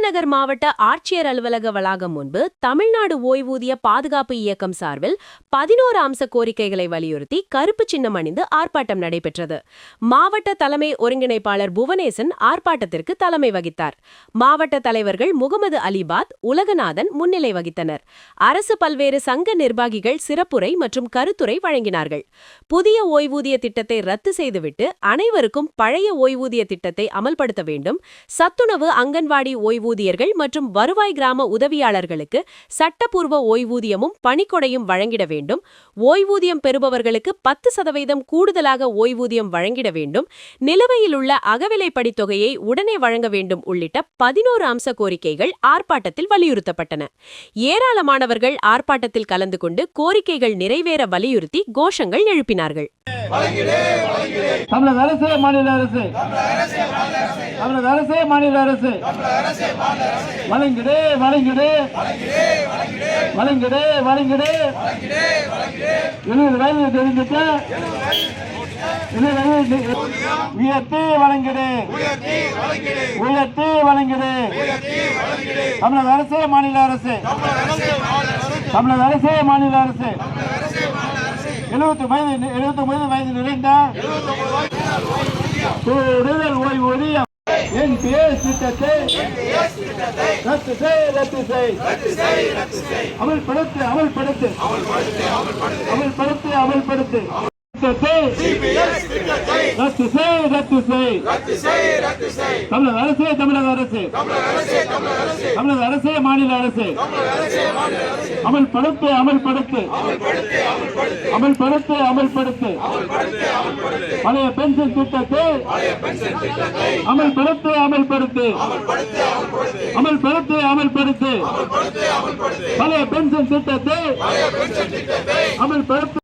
விருதுநகர் மாவட்ட ஆட்சியர் அலுவலக வளாகம் முன்பு தமிழ்நாடு ஓய்வூதிய பாதுகாப்பு இயக்கம் சார்பில் 11 அம்ச கோரிக்கைகளை வலியுறுத்தி கருப்பு சின்னம் அணிந்து ஆர்ப்பாட்டம் நடைபெற்றது. மாவட்ட தலைமை ஒருங்கிணைப்பாளர் புவனேசன் ஆர்ப்பாட்டத்திற்கு தலைமை வகித்தார். மாவட்ட தலைவர்கள் முகமது அலிபாத், உலகநாதன் முன்னிலை வகித்தனர். அரசு பல்வேறு சங்க நிர்வாகிகள் சிறப்புரை மற்றும் கருத்துரை வழங்கினார்கள். புதிய ஓய்வூதிய திட்டத்தை ரத்து செய்துவிட்டு அனைவருக்கும் பழைய ஓய்வூதிய திட்டத்தை அமல்படுத்த வேண்டும், சத்துணவு அங்கன்வாடி ஓய்வூதியர்கள் மற்றும் வருவாய் கிராம உதவியாளர்களுக்கு சட்டப்பூர்வ ஓய்வூதியமும் பணிக்கொடையும் வழங்கிட வேண்டும், ஓய்வூதியம் பெறுபவர்களுக்கு 10% கூடுதலாக ஓய்வூதியம் வழங்கிட வேண்டும், நிலுவையில் உள்ள அகவிலைப்படி தொகையை உடனே வழங்க வேண்டும் உள்ளிட்ட 11 அம்ச கோரிக்கைகள் ஆர்ப்பாட்டத்தில் வலியுறுத்தப்பட்டன. ஏராளமானவர்கள் ஆர்ப்பாட்டத்தில் கலந்து கொண்டு கோரிக்கைகள் நிறைவேற வலியுறுத்தி கோஷங்கள் எழுப்பினார்கள். தமிழக அரசு, மாநில அரசு, தமிழக அரசு, மாநில அரசு, வழங்கிடு வழங்கிடு வழங்கிடு வழங்கிடு 70 வயது தெரிஞ்சுக்க உயர்த்தி வழங்கிடு உயர்த்தி வழங்கிடு தமிழக அரசு, மாநில அரசு, தமிழக அரசு, மாநில அரசு 79 வயது நிறைந்த கூடுதல் ஓய்வூதியம் NPS திட்டத்தை ரத்து செய் ரத்து செய் அமல்படுத்து அமல்படுத்து அமல்படுத்து அமல்படுத்து ரத்து செய் ரத்து செய் தமிழக அரசு, தமிழக அரசு, தமிழக அரசு, மாநில அரசு அமல்படுத்து அமல்படுத்து அமல்படுத்து அமல்படுத்து பழைய பென்ஷன் திட்டத்தை அமல்படுத்து அமல்படுத்து அமல்படுத்து அமல்படுத்து பழைய பென்ஷன் திட்டத்தை அமல்படுத்து